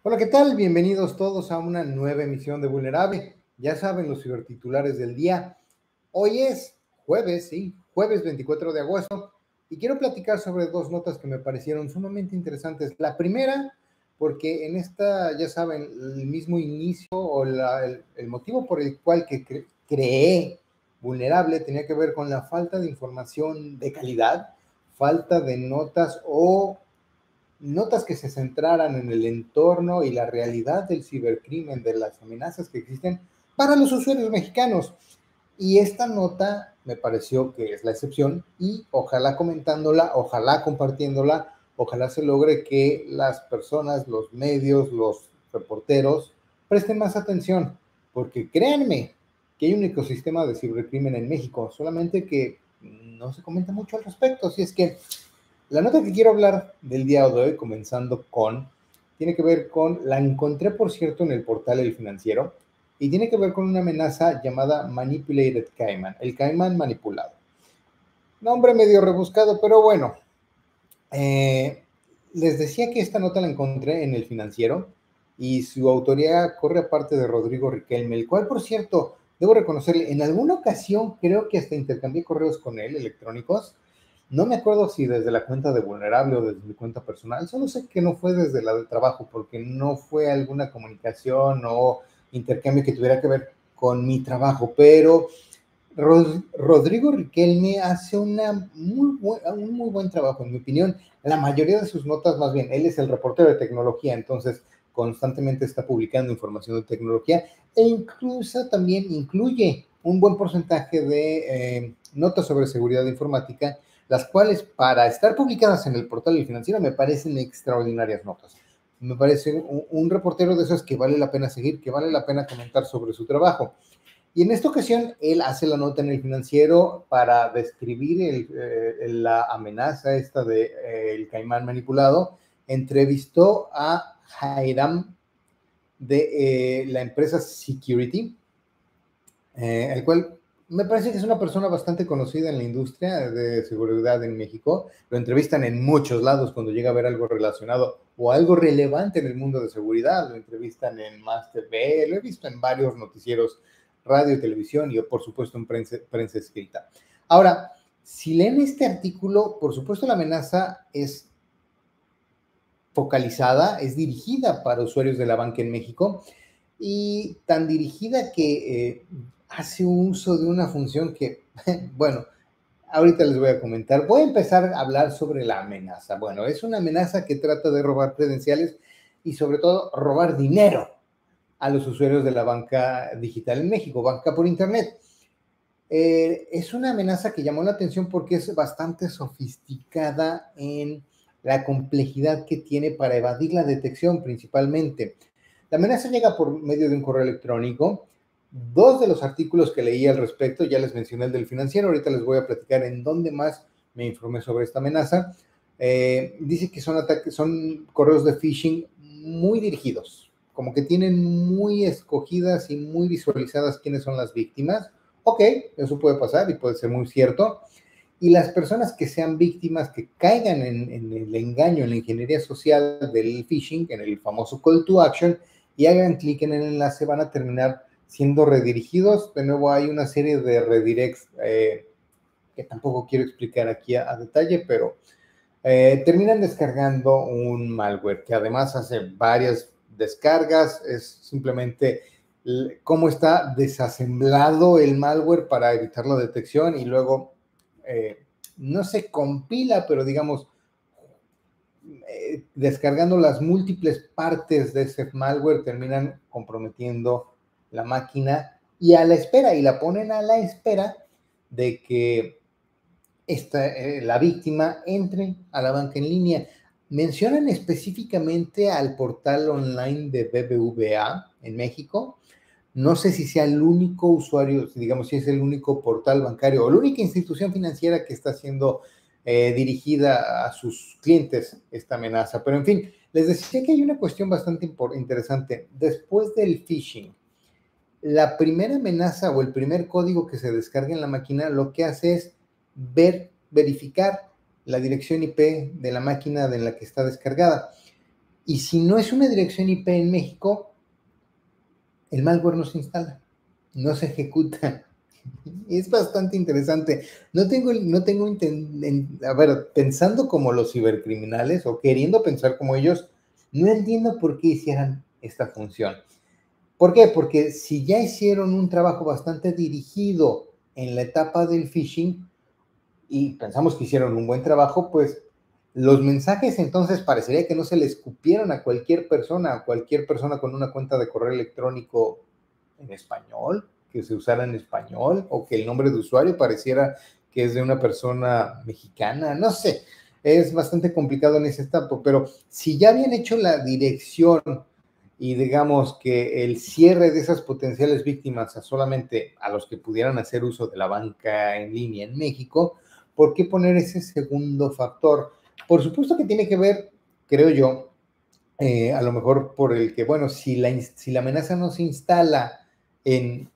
Hola, ¿qué tal? Bienvenidos todos a una nueva emisión de Vulnerable. Ya saben los cibertitulares del día. Hoy es jueves, sí, jueves 24 de agosto, y quiero platicar sobre dos notas que me parecieron sumamente interesantes. La primera, porque en esta, ya saben, el mismo inicio o el motivo por el cual creé Vulnerable tenía que ver con la falta de información de calidad, falta de notas que se centraran en el entorno y la realidad del cibercrimen, de las amenazas que existen para los usuarios mexicanos. Y esta nota me pareció que es la excepción y ojalá comentándola, ojalá compartiéndola, ojalá se logre que las personas, los medios, los reporteros presten más atención, porque créanme que hay un ecosistema de cibercrimen en México, solamente que no se comenta mucho al respecto. Así es que la nota que quiero hablar del día de hoy, tiene que ver con, la encontré por cierto en el portal El Financiero, y tiene que ver con una amenaza llamada Manipulated Cayman, el caimán manipulado. Nombre medio rebuscado, pero bueno. Les decía que esta nota la encontré en El Financiero, y su autoría corre a parte de Rodrigo Riquelme, el cual, por cierto, debo reconocerle, en alguna ocasión creo que hasta intercambié correos con él, electrónicos. No me acuerdo si desde la cuenta de Vulnerable o desde mi cuenta personal, solo sé que no fue desde la del trabajo, porque no fue alguna comunicación o intercambio que tuviera que ver con mi trabajo, pero Rodrigo Riquelme hace un muy buen trabajo, en mi opinión. La mayoría de sus notas, más bien, él es el reportero de tecnología, entonces constantemente está publicando información de tecnología, e incluso también incluye un buen porcentaje de notas sobre seguridad informática, las cuales, para estar publicadas en el portal del Financiero, me parecen extraordinarias notas. Me parece un reportero de esos que vale la pena seguir, que vale la pena comentar sobre su trabajo. Y en esta ocasión, él hace la nota en El Financiero para describir la amenaza esta de el caimán manipulado. Entrevistó a Jairam de la empresa Security, el cual me parece que es una persona bastante conocida en la industria de seguridad en México. Lo entrevistan en muchos lados cuando llega a ver algo relacionado o algo relevante en el mundo de seguridad. Lo entrevistan en Más TV, lo he visto en varios noticieros, radio y televisión, y por supuesto en prensa escrita. Ahora, si leen este artículo, por supuesto la amenaza es focalizada, es dirigida para usuarios de la banca en México, y tan dirigida que hace uso de una función que, bueno, ahorita les voy a comentar. Voy a empezar a hablar sobre la amenaza. Bueno, es una amenaza que trata de robar credenciales y sobre todo robar dinero a los usuarios de la banca digital en México, banca por internet. Es una amenaza que llamó la atención porque es bastante sofisticada en la complejidad que tiene para evadir la detección principalmente. La amenaza llega por medio de un correo electrónico. Dos de los artículos que leí al respecto, ya les mencioné el del Financiero, ahorita les voy a platicar en dónde más me informé sobre esta amenaza. Dice que son correos de phishing muy dirigidos, como que tienen muy escogidas y muy visualizadas quiénes son las víctimas. Ok, eso puede pasar y puede ser muy cierto. Y las personas que sean víctimas, que caigan en el engaño, en la ingeniería social del phishing, en el famoso call to action, y hagan clic en el enlace, van a terminar siendo redirigidos. De nuevo, hay una serie de redirects que tampoco quiero explicar aquí a detalle, pero terminan descargando un malware que además hace varias descargas. Es simplemente cómo está desasemblado el malware para evitar la detección, y luego no se compila, pero digamos, descargando las múltiples partes de ese malware, terminan comprometiendo la máquina, y a la espera, y la ponen a la espera de que la víctima entre a la banca en línea. Mencionan específicamente al portal online de BBVA en México. No sé si sea el único usuario, digamos, si es el único portal bancario o la única institución financiera que está siendo dirigida a sus clientes esta amenaza. Pero en fin, les decía que hay una cuestión bastante interesante. Después del phishing, la primera amenaza o el primer código que se descarga en la máquina lo que hace es verificar la dirección IP de la máquina en la que está descargada. Y si no es una dirección IP en México, el malware no se instala, no se ejecuta. Es bastante interesante. A ver, pensando como los cibercriminales o queriendo pensar como ellos, no entiendo por qué hicieran esta función. ¿Por qué? Porque si ya hicieron un trabajo bastante dirigido en la etapa del phishing y pensamos que hicieron un buen trabajo, pues los mensajes entonces parecería que no se le escupieron a cualquier persona con una cuenta de correo electrónico en español, que se usara en español, o que el nombre de usuario pareciera que es de una persona mexicana, no sé, es bastante complicado en ese etapa, pero si ya habían hecho la dirección y digamos que el cierre de esas potenciales víctimas a solamente a los que pudieran hacer uso de la banca en línea en México, ¿por qué poner ese segundo factor? Por supuesto que tiene que ver, creo yo, a lo mejor por el que, bueno, si la amenaza no se instala en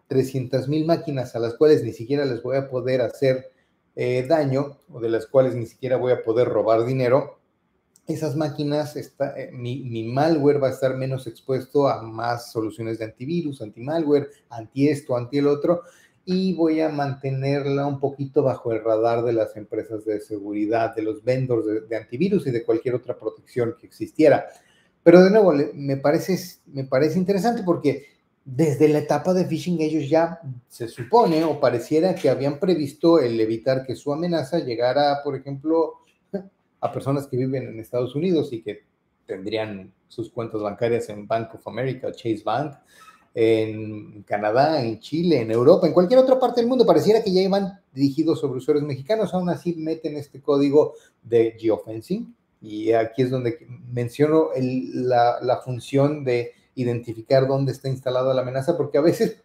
300,000 máquinas a las cuales ni siquiera les voy a poder hacer daño, o de las cuales ni siquiera voy a poder robar dinero, esas máquinas, mi malware va a estar menos expuesto a más soluciones de antivirus, antimalware, anti esto, anti el otro, y voy a mantenerla un poquito bajo el radar de las empresas de seguridad, de los vendors de antivirus y de cualquier otra protección que existiera. Pero de nuevo, me parece interesante porque desde la etapa de phishing ellos ya se supone o pareciera que habían previsto el evitar que su amenaza llegara, por ejemplo, a personas que viven en Estados Unidos y que tendrían sus cuentas bancarias en Bank of America, Chase Bank, en Canadá, en Chile, en Europa, en cualquier otra parte del mundo. Pareciera que ya iban dirigidos sobre usuarios mexicanos, aún así meten este código de geofencing, y aquí es donde menciono la función de identificar dónde está instalada la amenaza, porque a veces,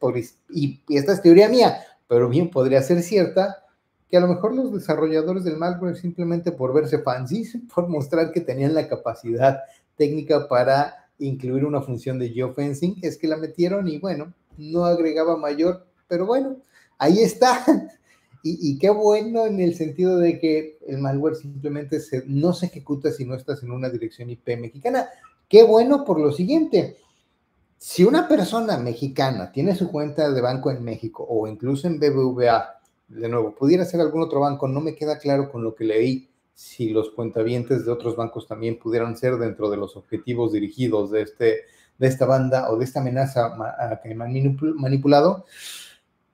y esta es teoría mía, pero bien podría ser cierta, que a lo mejor los desarrolladores del malware, simplemente por verse fancy, por mostrar que tenían la capacidad técnica para incluir una función de geofencing, es que la metieron y bueno, no agregaba mayor, pero bueno, ahí está. Y qué bueno en el sentido de que el malware simplemente no se ejecuta si no estás en una dirección IP mexicana. Qué bueno por lo siguiente. Si una persona mexicana tiene su cuenta de banco en México o incluso en BBVA, de nuevo, pudiera ser algún otro banco, no me queda claro con lo que leí si los cuentavientes de otros bancos también pudieran ser dentro de los objetivos dirigidos de esta banda o de esta amenaza a que me han manipulado.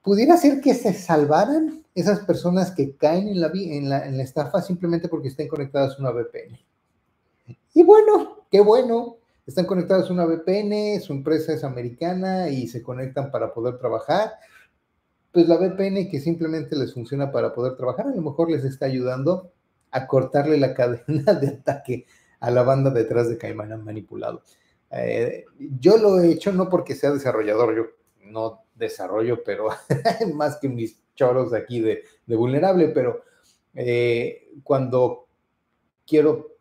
Pudiera ser que se salvaran esas personas que caen en la estafa simplemente porque estén conectadas a una VPN. Y bueno, qué bueno, están conectados a una VPN, su empresa es americana y se conectan para poder trabajar. Pues la VPN que simplemente les funciona para poder trabajar, a lo mejor les está ayudando a cortarle la cadena de ataque a la banda detrás de que me han manipulado. Yo lo he hecho no porque sea desarrollador, yo no desarrollo, pero más que mis choros aquí de vulnerable, pero cuando quiero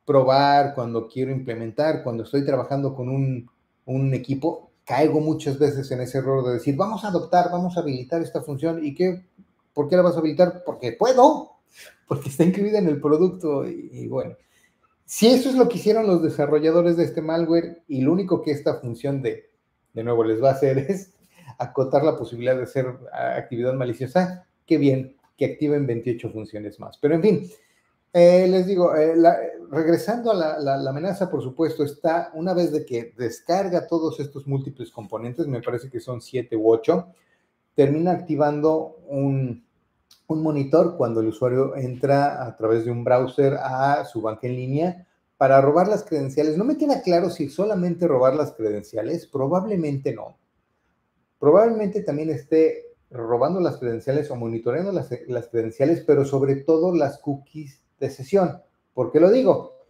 probar, cuando quiero implementar, cuando estoy trabajando con un equipo, caigo muchas veces en ese error de decir, vamos a habilitar esta función. ¿Y qué? ¿Por qué la vas a habilitar? Porque puedo, porque está incluida en el producto. Y bueno, si eso es lo que hicieron los desarrolladores de este malware y lo único que esta función de nuevo les va a hacer es acotar la posibilidad de hacer actividad maliciosa, qué bien que activen 28 funciones más. Pero en fin, les digo, regresando a la amenaza, por supuesto, está una vez de que descarga todos estos múltiples componentes, me parece que son 7 u 8, termina activando un monitor cuando el usuario entra a través de un browser a su banca en línea para robar las credenciales. No me queda claro si solamente robar las credenciales, probablemente no. Probablemente también esté robando las credenciales o monitoreando las credenciales, pero sobre todo las cookies de sesión. ¿Por qué lo digo?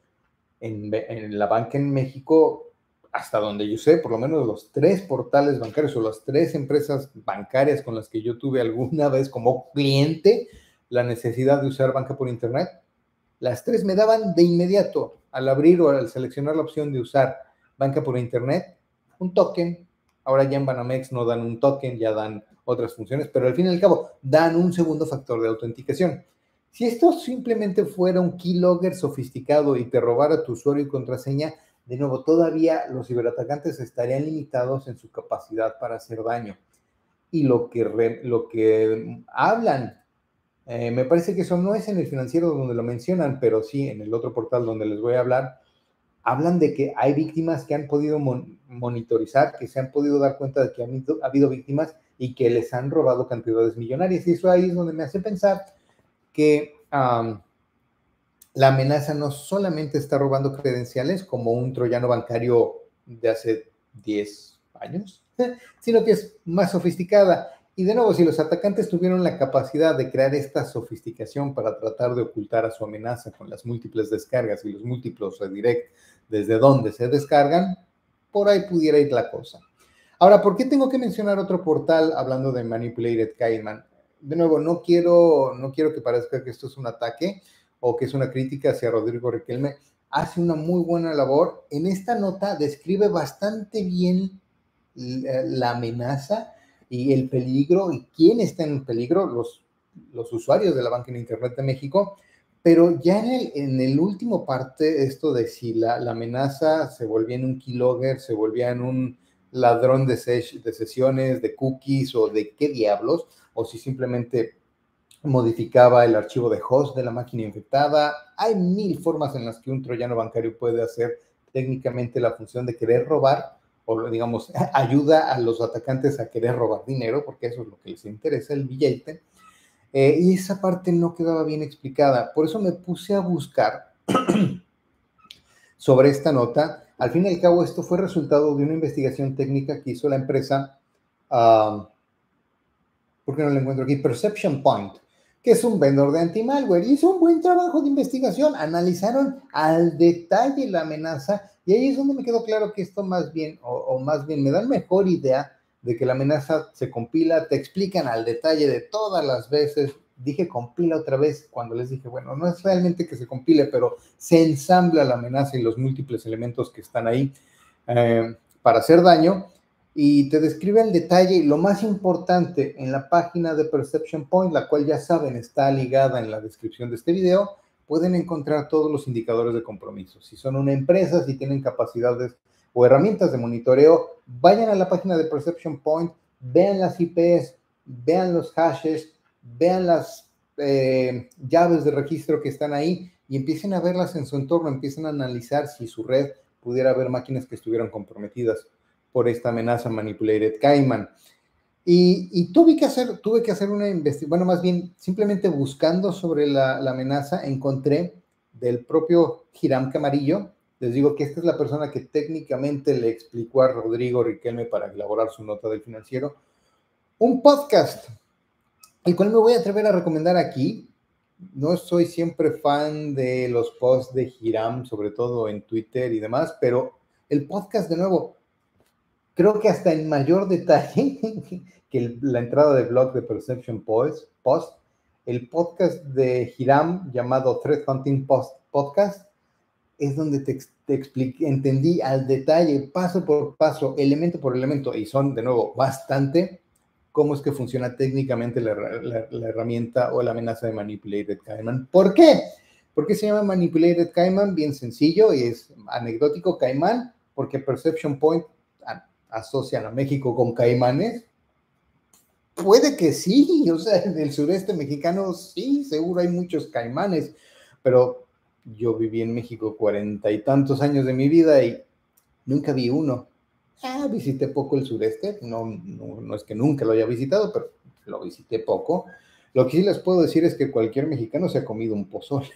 En la banca en México, hasta donde yo sé, por lo menos los 3 portales bancarios o las 3 empresas bancarias con las que yo tuve alguna vez como cliente la necesidad de usar banca por internet, las 3 me daban de inmediato, al abrir o al seleccionar la opción de usar banca por internet, un token. Ahora ya en Banamex no dan un token, ya dan otras funciones, pero al fin y al cabo dan un segundo factor de autenticación. Si esto simplemente fuera un keylogger sofisticado y te robara tu usuario y contraseña, de nuevo, todavía los ciberatacantes estarían limitados en su capacidad para hacer daño. Y lo que hablan, me parece que eso no es en el Financiero donde lo mencionan, pero sí en el otro portal donde les voy a hablar, hablan de que hay víctimas que han podido monitorizar, que se han podido dar cuenta de que ha habido víctimas y que les han robado cantidades millonarias. Y eso ahí es donde me hace pensar que la amenaza no solamente está robando credenciales como un troyano bancario de hace 10 años, sino que es más sofisticada. Y de nuevo, si los atacantes tuvieron la capacidad de crear esta sofisticación para tratar de ocultar a su amenaza con las múltiples descargas y los múltiples redirect desde donde se descargan, por ahí pudiera ir la cosa. Ahora, ¿por qué tengo que mencionar otro portal hablando de Manipulated Cayman? De nuevo, no quiero que parezca que esto es un ataque o que es una crítica hacia Rodrigo Riquelme. Hace una muy buena labor. En esta nota describe bastante bien la amenaza y el peligro y quién está en peligro, los usuarios de la banca en Internet de México, pero ya en el último parte, esto de si la amenaza se volvía en un keylogger, se volvía en un ladrón de sesiones, de cookies o de qué diablos, o si simplemente modificaba el archivo de host de la máquina infectada. Hay mil formas en las que un troyano bancario puede hacer técnicamente la función de querer robar, o digamos, ayuda a los atacantes a querer robar dinero, porque eso es lo que les interesa, el billete. Y esa parte no quedaba bien explicada. Por eso me puse a buscar sobre esta nota. Al fin y al cabo, esto fue resultado de una investigación técnica que hizo la empresa, ¿por qué no la encuentro aquí? Perception Point, que es un vendedor de anti-malware. Hizo un buen trabajo de investigación, analizaron al detalle la amenaza y ahí es donde me quedó claro que esto más bien, o más bien me da mejor idea de que la amenaza se compila, te explican al detalle de todas las veces. Dije compila otra vez cuando les dije, bueno, no es realmente que se compile, pero se ensambla la amenaza y los múltiples elementos que están ahí para hacer daño. Y te describe el detalle y lo más importante en la página de Perception Point, la cual ya saben está ligada en la descripción de este video, pueden encontrar todos los indicadores de compromiso. Si son una empresa, si tienen capacidades o herramientas de monitoreo, vayan a la página de Perception Point, vean las IPs, vean los hashes, vean las llaves de registro que están ahí y empiecen a verlas en su entorno, empiecen a analizar si su red pudiera haber máquinas que estuvieran comprometidas por esta amenaza Manipulated Cayman. Y tuve que hacer una investigación, bueno, más bien simplemente buscando sobre la amenaza, encontré del propio Hiram Camarillo. Les digo que esta es la persona que técnicamente le explicó a Rodrigo Riquelme para elaborar su nota del Financiero, un podcast, el cual me voy a atrever a recomendar aquí. No soy siempre fan de los posts de Hiram, sobre todo en Twitter y demás, pero el podcast, de nuevo, creo que hasta en mayor detalle que la entrada de blog de Perception Post, el podcast de Hiram llamado Threat Hunting Podcast es donde te expliqué, entendí al detalle, paso por paso, elemento por elemento, y son de nuevo bastante, cómo es que funciona técnicamente la herramienta o la amenaza de Manipulated Cayman. ¿Por qué? ¿Por qué se llama Manipulated Cayman? Bien sencillo y es anecdótico. Caimán, porque Perception Point asocian a México con caimanes. Puede que sí, o sea, en el sureste mexicano sí, seguro hay muchos caimanes, pero yo viví en México 40 y tantos años de mi vida y nunca vi uno. Visité poco el sureste, no es que nunca lo haya visitado, pero lo visité poco. Lo que sí les puedo decir es que cualquier mexicano se ha comido un pozole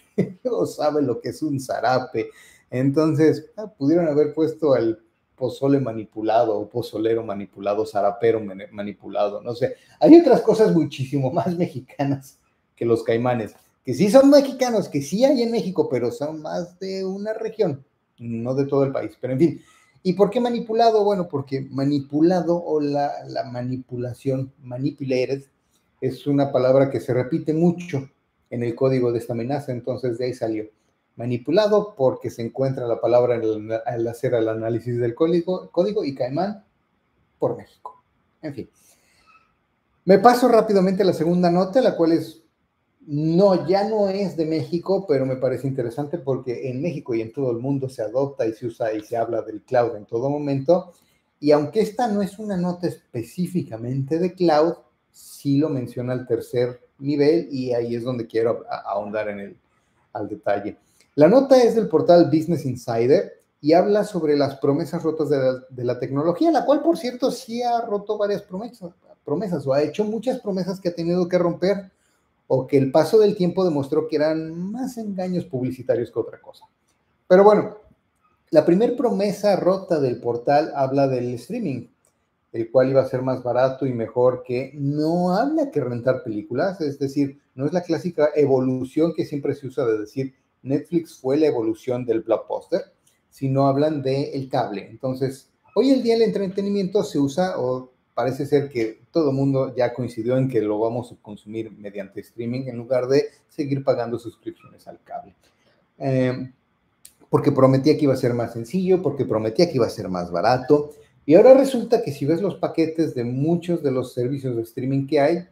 o sabe lo que es un zarape. Entonces, pudieron haber puesto al pozole manipulado o pozolero manipulado, zarapero manipulado, no sé. Hay otras cosas muchísimo más mexicanas que los caimanes, que sí son mexicanos, que sí hay en México, pero son más de una región, no de todo el país. Pero en fin, ¿y por qué manipulado? Bueno, porque manipulado o la manipulación, manipulated, es una palabra que se repite mucho en el código de esta amenaza, entonces de ahí salió. Manipulado porque se encuentra la palabra al hacer el análisis del código y Caimán por México. En fin. Me paso rápidamente a la segunda nota, la cual es No, ya no es de México, pero me parece interesante porque en México y en todo el mundo se adopta y se usa y se habla del cloud en todo momento. Y aunque esta no es una nota específicamente de cloud, sí lo menciona al tercer nivel y ahí es donde quiero ahondar al detalle. La nota es del portal Business Insider y habla sobre las promesas rotas de la tecnología, la cual, por cierto, sí ha roto varias promesas o ha hecho muchas promesas que ha tenido que romper o que el paso del tiempo demostró que eran más engaños publicitarios que otra cosa. Pero bueno, la primera promesa rota del portal habla del streaming, el cual iba a ser más barato y mejor, que no habla que rentar películas, es decir, no es la clásica evolución que siempre se usa de decir Netflix fue la evolución del blockbuster, sino hablan del cable. Entonces, hoy en día el entretenimiento se usa, o parece ser que todo el mundo ya coincidió en que lo vamos a consumir mediante streaming en lugar de seguir pagando suscripciones al cable. Porque prometía que iba a ser más sencillo, porque prometía que iba a ser más barato. Y ahora resulta que si ves los paquetes de muchos de los servicios de streaming que hay,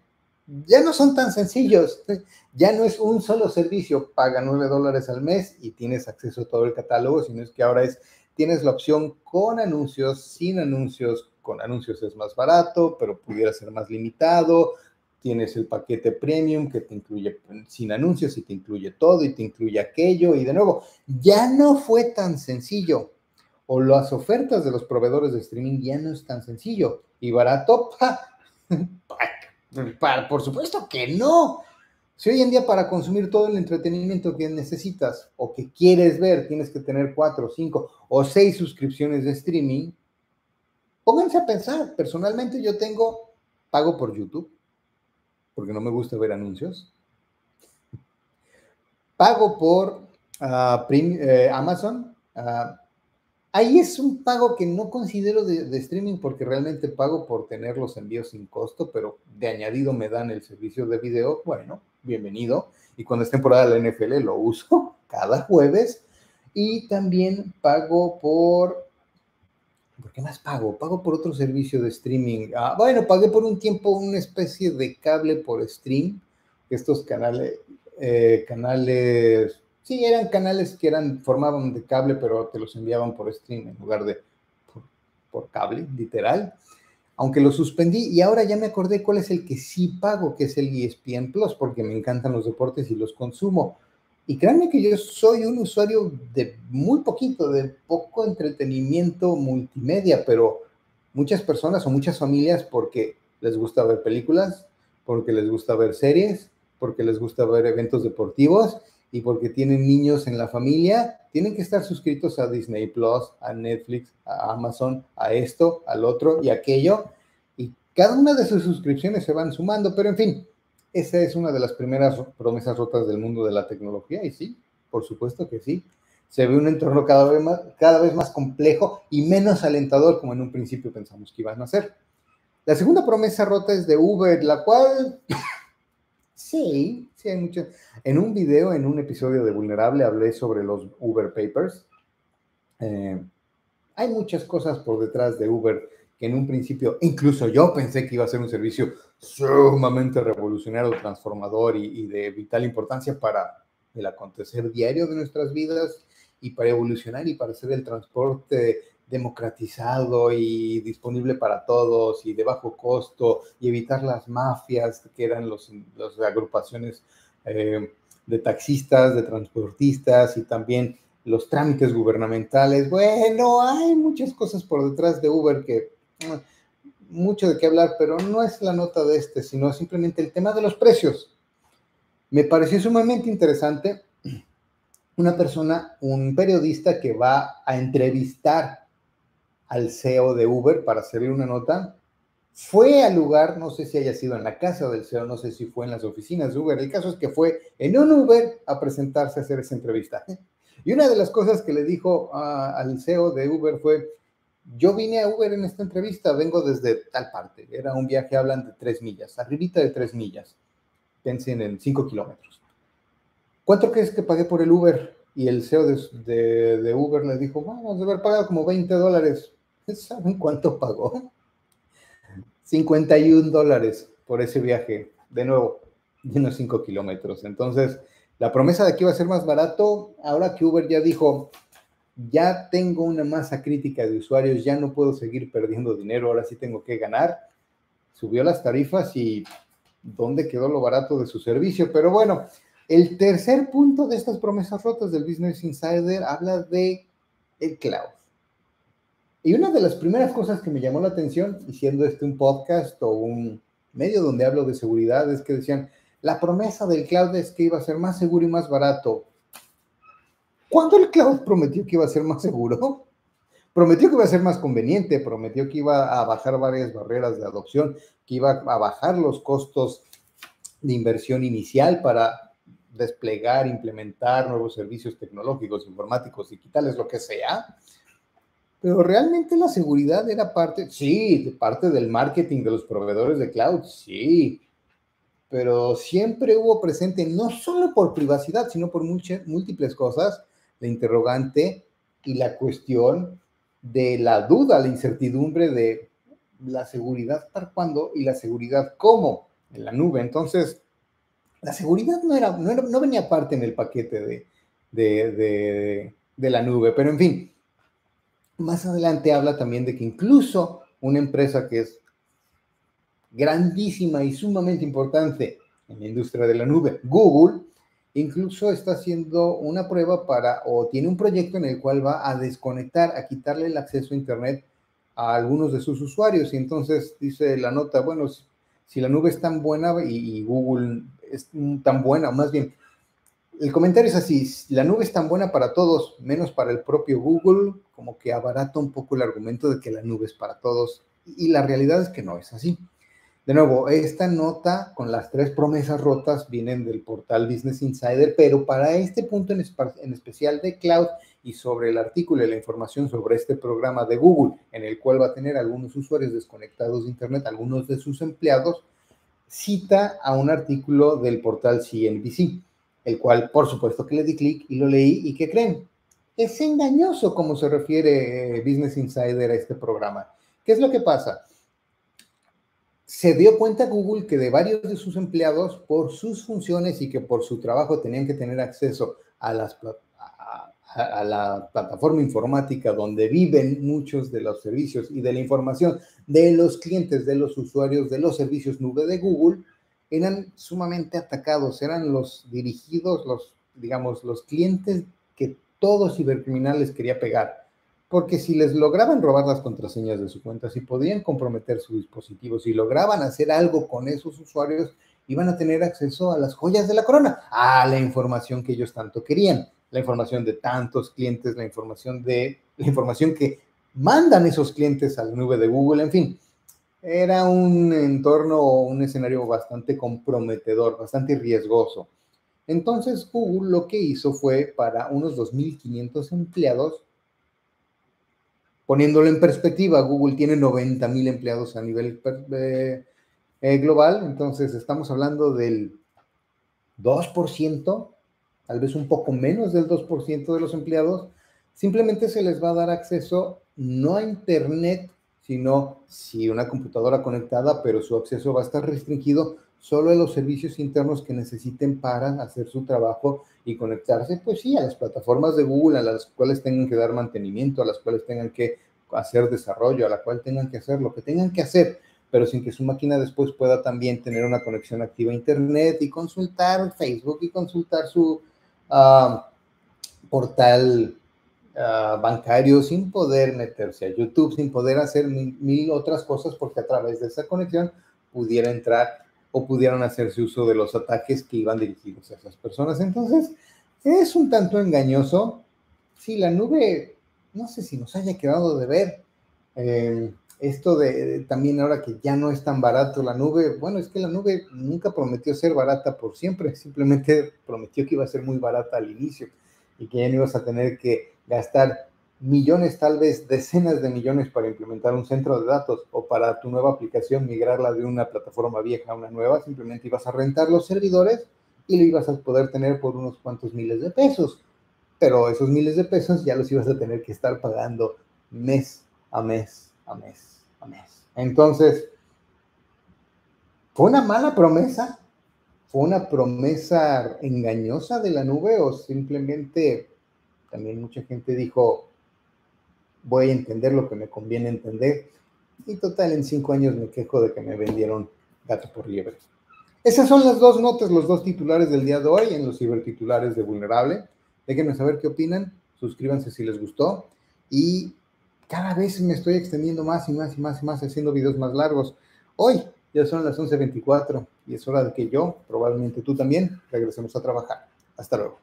ya no son tan sencillos. Ya no es un solo servicio, paga $9 al mes y tienes acceso a todo el catálogo, sino es que ahora tienes la opción con anuncios, sin anuncios. Con anuncios es más barato, pero pudiera ser más limitado. Tienes el paquete premium que te incluye sin anuncios y te incluye todo y te incluye aquello. Y de nuevo, ya no fue tan sencillo. O las ofertas de los proveedores de streaming ya no es tan sencillo. Y barato, por supuesto que no. Si hoy en día para consumir todo el entretenimiento que necesitas o que quieres ver, tienes que tener 4, 5 o 6 suscripciones de streaming, pónganse a pensar. Personalmente yo pago por YouTube, porque no me gusta ver anuncios. Pago por Amazon. Ahí es un pago que no considero de streaming porque realmente pago por tener los envíos sin costo, pero de añadido me dan el servicio de video. Bueno, bienvenido. Y cuando es temporada de la NFL lo uso cada jueves. Y también pago ¿por qué más pago? Pago por otro servicio de streaming. Bueno, pagué por un tiempo una especie de cable por stream. Estos canales, sí, eran canales que formaban de cable, pero te los enviaban por stream en lugar de por cable, literal. Aunque lo suspendí y ahora ya me acordé cuál es el que sí pago, que es el ESPN Plus, porque me encantan los deportes y los consumo. Y créanme que yo soy un usuario de muy poquito, de poco entretenimiento multimedia, pero muchas personas o muchas familias porque les gusta ver películas, porque les gusta ver series, porque les gusta ver eventos deportivos y porque tienen niños en la familia, tienen que estar suscritos a Disney Plus, a Netflix, a Amazon, a esto, al otro y aquello. Y cada una de sus suscripciones se van sumando, pero en fin, esa es una de las primeras promesas rotas del mundo de la tecnología y sí, por supuesto que sí. Se ve un entorno cada vez más complejo y menos alentador como en un principio pensamos que iban a ser. La segunda promesa rota es de Uber, la cual sí hay mucho. En un video, en un episodio de Vulnerable, hablé sobre los Uber Papers. Hay muchas cosas por detrás de Uber que en un principio, incluso yo pensé que iba a ser un servicio sumamente revolucionario, transformador y de vital importancia para el acontecer diario de nuestras vidas y para evolucionar y para hacer el transporte democratizado y disponible para todos y de bajo costo y evitar las mafias que eran las agrupaciones de taxistas, de transportistas y también los trámites gubernamentales. Bueno, hay muchas cosas por detrás de Uber que mucho de qué hablar, pero no es la nota de sino simplemente el tema de los precios. Me pareció sumamente interesante una persona, un periodista que va a entrevistar al CEO de Uber para hacerle una nota. Fue al lugar, no sé si haya sido en la casa del CEO, no sé si fue en las oficinas de Uber. El caso es que fue en un Uber a presentarse a hacer esa entrevista. Y una de las cosas que le dijo al CEO de Uber fue: yo vine a Uber en esta entrevista, vengo desde tal parte. Era un viaje, hablan de 3 millas, arribita de 3 millas. Piensen en 5 kilómetros. ¿Cuánto crees que pagué por el Uber? Y el CEO de Uber le dijo: vamos a haber pagado como $20. ¿Saben cuánto pagó? $51 por ese viaje. De nuevo, de unos 5 kilómetros. Entonces, la promesa de que iba a ser más barato, ahora que Uber ya dijo, ya tengo una masa crítica de usuarios, ya no puedo seguir perdiendo dinero, ahora sí tengo que ganar, subió las tarifas y ¿dónde quedó lo barato de su servicio? Pero bueno, el tercer punto de estas promesas rotas del Business Insider habla de el cloud. Y una de las primeras cosas que me llamó la atención, y siendo este un podcast o un medio donde hablo de seguridad, es que decían, la promesa del cloud es que iba a ser más seguro y más barato. ¿Cuándo el cloud prometió que iba a ser más seguro? Prometió que iba a ser más conveniente, prometió que iba a bajar varias barreras de adopción, que iba a bajar los costos de inversión inicial para desplegar, implementar nuevos servicios tecnológicos, informáticos, digitales, lo que sea. Pero realmente la seguridad era parte, sí, de parte del marketing de los proveedores de cloud, sí, pero siempre hubo presente, no solo por privacidad, sino por múltiples cosas, la interrogante y la cuestión de la duda, la incertidumbre de la seguridad para cuándo y la seguridad cómo en la nube. Entonces, la seguridad no venía parte en el paquete de la nube, pero en fin, más adelante habla también de que incluso una empresa que es grandísima y sumamente importante en la industria de la nube, Google, incluso está haciendo una prueba o tiene un proyecto en el cual va a desconectar, a quitarle el acceso a Internet a algunos de sus usuarios. Y entonces dice la nota, bueno, si la nube es tan buena y Google es tan buena, más bien, el comentario es así, la nube es tan buena para todos, menos para el propio Google, como que abarata un poco el argumento de que la nube es para todos, y la realidad es que no es así. De nuevo, esta nota con las 3 promesas rotas vienen del portal Business Insider, pero para este punto en especial de cloud y sobre el artículo y la información sobre este programa de Google, en el cual va a tener algunos usuarios desconectados de Internet, algunos de sus empleados, cita a un artículo del portal CNBC, el cual por supuesto que le di clic y lo leí, y ¿qué creen? Es engañoso como se refiere Business Insider a este programa. ¿Qué es lo que pasa? Se dio cuenta Google que de varios de sus empleados, por sus funciones y que por su trabajo tenían que tener acceso a la plataforma informática donde viven muchos de los servicios y de la información de los clientes, de los usuarios de los servicios nube de Google, eran sumamente atacados, eran los dirigidos, los clientes que todos cibercriminales quería pegar. Porque si les lograban robar las contraseñas de su cuenta, si podían comprometer su dispositivo, si lograban hacer algo con esos usuarios, iban a tener acceso a las joyas de la corona, a la información que ellos tanto querían, la información de tantos clientes, la información que mandan esos clientes a la nube de Google, en fin. Era un entorno, un escenario bastante comprometedor, bastante riesgoso. Entonces Google lo que hizo fue, para unos 2.500 empleados, poniéndolo en perspectiva, Google tiene 90,000 empleados a nivel global, entonces estamos hablando del 2%, tal vez un poco menos del 2% de los empleados, simplemente se les va a dar acceso no a Internet, sino sí una computadora conectada, pero su acceso va a estar restringido solo a los servicios internos que necesiten para hacer su trabajo y conectarse, pues sí, a las plataformas de Google, a las cuales tengan que dar mantenimiento, a las cuales tengan que hacer desarrollo, a la cual tengan que hacer lo que tengan que hacer, pero sin que su máquina después pueda también tener una conexión activa a Internet y consultar Facebook y consultar su portal bancario sin poder meterse a YouTube, sin poder hacer mil otras cosas, porque a través de esa conexión pudiera entrar o pudieran hacerse uso de los ataques que iban dirigidos a esas personas. Entonces, es un tanto engañoso. Sí, la nube, no sé si nos haya quedado de ver. Esto de también ahora que ya no es tan barato la nube, bueno, es que la nube nunca prometió ser barata por siempre, simplemente prometió que iba a ser muy barata al inicio y que ya no ibas a tener que gastar millones, tal vez decenas de millones para implementar un centro de datos o para tu nueva aplicación migrarla de una plataforma vieja a una nueva. Simplemente ibas a rentar los servidores y lo ibas a poder tener por unos cuantos miles de pesos, pero esos miles de pesos ya los ibas a tener que estar pagando mes a mes, a mes, a mes. Entonces, ¿fue una mala promesa? ¿Fue una promesa engañosa de la nube o simplemente también mucha gente dijo, voy a entender lo que me conviene entender? Y total, en 5 años me quejo de que me vendieron gato por liebre. Esas son las dos notas, los dos titulares del día de hoy en los cibertitulares de Vulnerable. Déjenme saber qué opinan, suscríbanse si les gustó y cada vez me estoy extendiendo más y más y más y más haciendo videos más largos. Hoy ya son las 11:24 y es hora de que yo, probablemente tú también, regresemos a trabajar. Hasta luego.